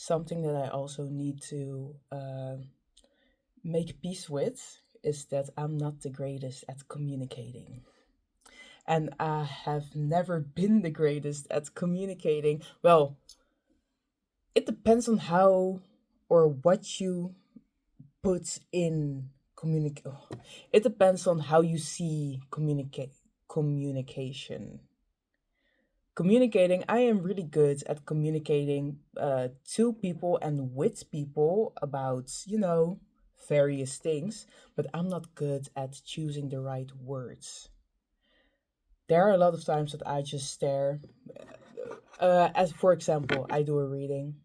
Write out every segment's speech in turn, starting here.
something that I also need to make peace with is that I'm not the greatest at communicating. And I have never been the greatest at communicating. Well, it depends on how or what you put in it depends on how you see communication. Communicating, I am really good at communicating to people and with people about, various things, but I'm not good at choosing the right words. There are a lot of times that I just stare. As for example, I do a reading,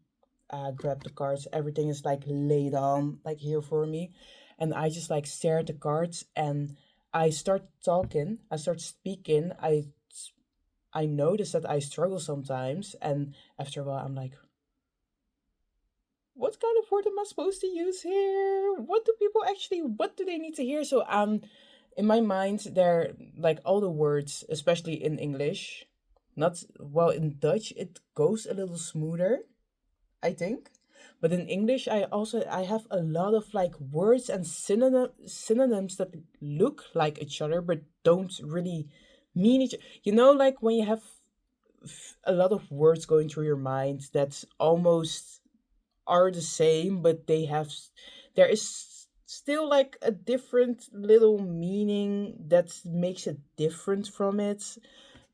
grab the cards, everything is like laid on, like here for me, and I just like stare at the cards and I start talking, I start speaking. I notice that I struggle sometimes, and after a while, I'm like, what kind of word am I supposed to use here? What do they need to hear? So, in my mind, they're like all the words, especially in English, not well in Dutch, it goes a little smoother, I think. But in English, I have a lot of like words and synonyms that look like each other but don't really mean each. Like when you have a lot of words going through your mind that almost are the same, but there is still like a different little meaning that makes it different from it.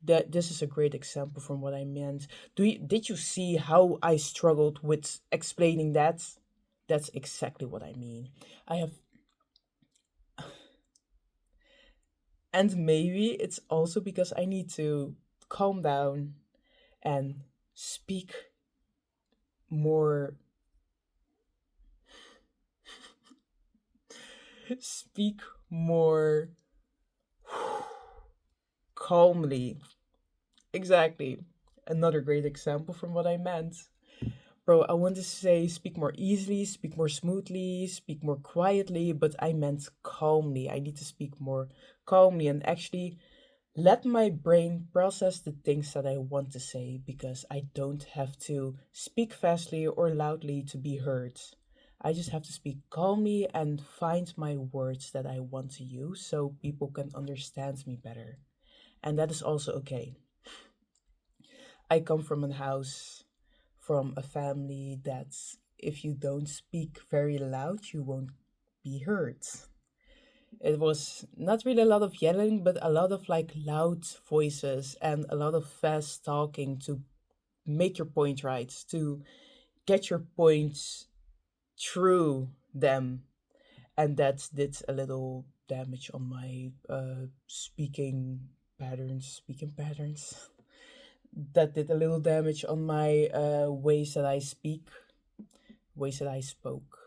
That this is a great example from what I meant. Did you see how I struggled with explaining that? That's exactly what I mean. I have, and maybe it's also because I need to calm down and speak more, speak more calmly. Exactly. Another great example from what I meant. Bro, I want to say speak more easily, speak more smoothly, speak more quietly, but I meant calmly. I need to speak more calmly and actually let my brain process the things that I want to say because I don't have to speak fastly or loudly to be heard. I just have to speak calmly and find my words that I want to use so people can understand me better. And that is also okay. I come from a house, from a family that's if you don't speak very loud, you won't be heard. It was not really a lot of yelling, but a lot of like loud voices and a lot of fast talking to make your point right, to get your points through them. And that did a little damage on my speaking patterns. That did a little damage on my ways that I speak, ways that I spoke.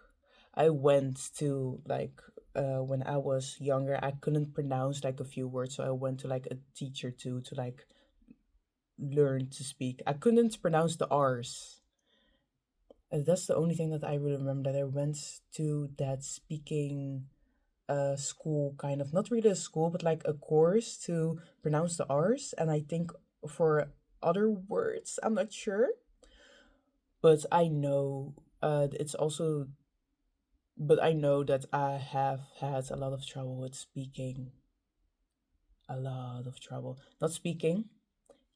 I went to like when I was younger, I couldn't pronounce like a few words, so I went to like a teacher to like learn to speak. I couldn't pronounce the R's. That's the only thing that I really remember that I went to that speaking school kind of not really a school but like a course to pronounce the R's, and I think for other words I'm not sure, but I know it's also but I know that I have had a lot of trouble with speaking. A lot of trouble. Not speaking,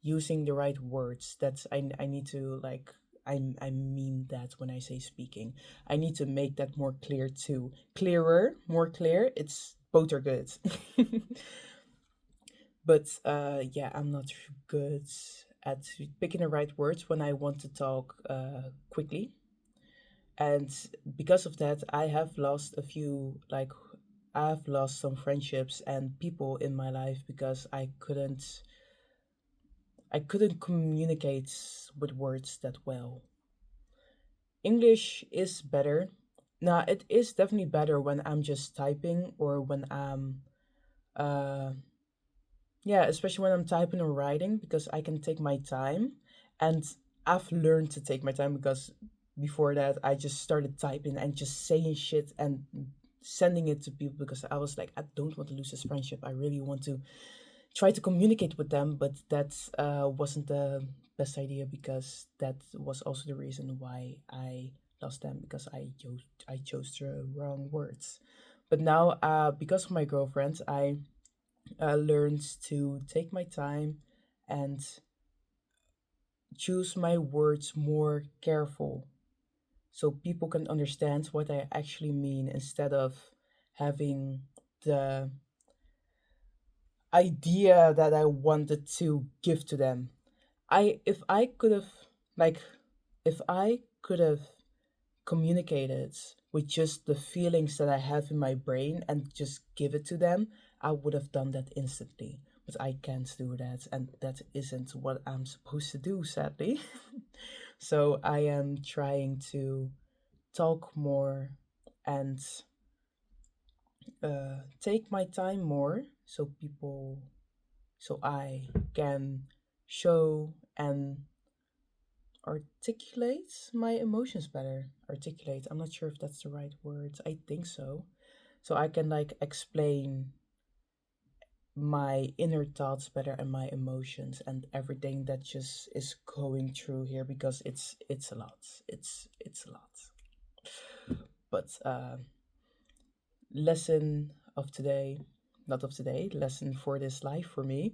using the right words. I need to like I mean that when I say speaking. I need to make that more clear too. Clearer, more clear. It's both are good. But yeah, I'm not good at picking the right words when I want to talk quickly, and because of that I have lost a few like I've lost some friendships and people in my life because I couldn't communicate with words that well. English is better. Now it is definitely better when I'm just typing or when I'm uh yeah, especially when I'm typing or writing because I can take my time, and I've learned to take my time because before that I just started typing and just saying shit and sending it to people because I was like I don't want to lose this friendship. I really want to try to communicate with them, but that wasn't the best idea because that was also the reason why I lost them because I chose the wrong words. But now, because of my girlfriend, I learned to take my time and choose my words more careful so people can understand what I actually mean instead of having the idea that I wanted to give to them. If I could have like if I could have communicated with just the feelings that I have in my brain and just give it to them, I would have done that instantly. But I can't do that, and that isn't what I'm supposed to do, sadly. So I am trying to talk more and take my time more so I can show and articulate my emotions better. Articulate, I'm not sure if that's the right word. I think so. So I can like explain my inner thoughts better and my emotions and everything that just is going through here because it's a lot. It's a lot. But lesson of today, not of today, lesson for this life for me.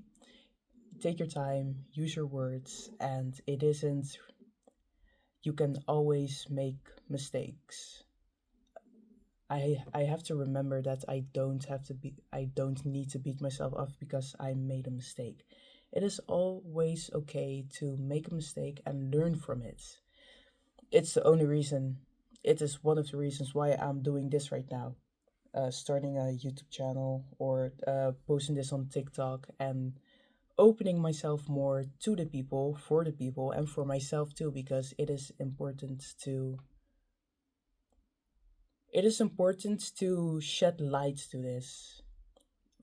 Take your time, use your words, and it isn't, you can always make mistakes. I have to remember that I don't need to beat myself up because I made a mistake. It is always okay to make a mistake and learn from it. It's the only reason, it is one of the reasons why I'm doing this right now. Starting a YouTube channel or posting this on TikTok and opening myself more to the people, for the people, and for myself too, because it is important to shed light to this.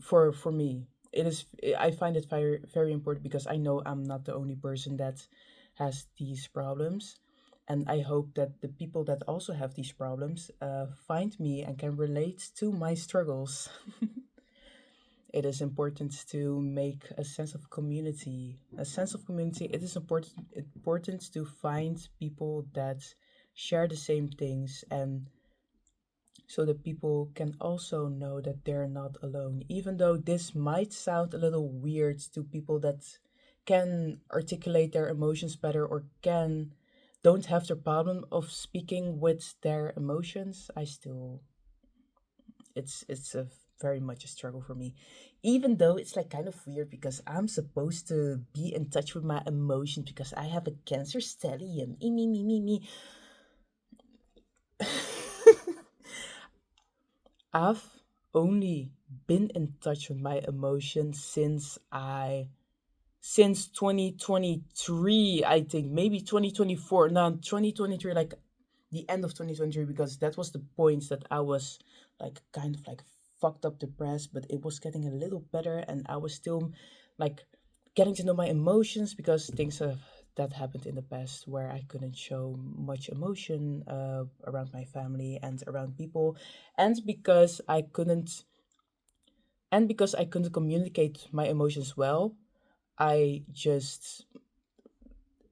For me, it is. I find it very important because I know I'm not the only person that has these problems, and I hope that the people that also have these problems find me and can relate to my struggles. It is important to make a sense of community. A sense of community. It is important to find people that share the same things and so that people can also know that they're not alone. Even though this might sound a little weird to people that can articulate their emotions better or can don't have the problem of speaking with their emotions, I still it's a very much a struggle for me. Even though it's like kind of weird because I'm supposed to be in touch with my emotions because I have a cancer stellium. Me. I've only been in touch with my emotions since 2023, I think, maybe 2024. No, 2023, like the end of 2023, because that was the points that I was like kind of like fucked up depressed, but it was getting a little better, and I was still like getting to know my emotions because things that happened in the past where I couldn't show much emotion around my family and around people, and because I couldn't communicate my emotions well, I just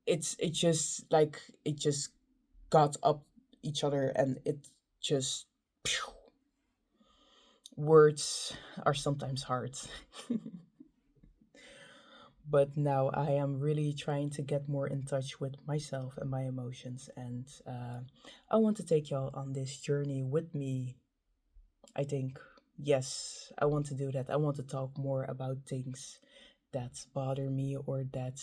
it just like it just got up each other and it just phew, words are sometimes hard. But now I am really trying to get more in touch with myself and my emotions, and I want to take y'all on this journey with me. I think, yes, I want to do that. I want to talk more about things that bother me or that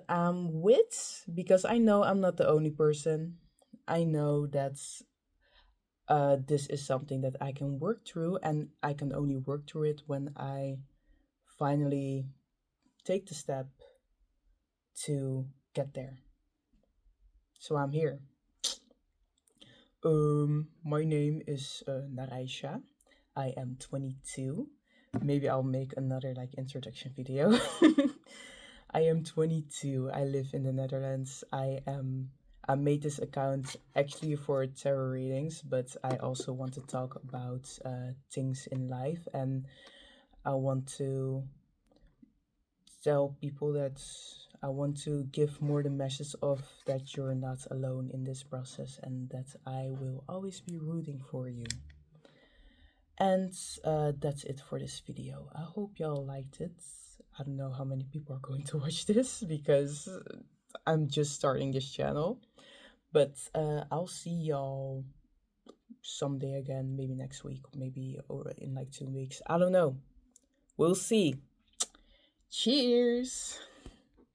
I'm with because I know I'm not the only person. I know that this is something that I can work through, and I can only work through it when I finally take the step to get there. So I'm here. My name is Naraisha. I am 22. Maybe I'll make another like introduction video. I am 22. I live in the Netherlands. I made this account actually for tarot readings, but I also want to talk about things in life, and I want to tell people that I want to give more the message of that you're not alone in this process and that I will always be rooting for you. And that's it for this video. I hope y'all liked it. I don't know how many people are going to watch this because I'm just starting this channel. But I'll see y'all someday again, maybe next week, maybe or in like 2 weeks. I don't know. We'll see. Cheers.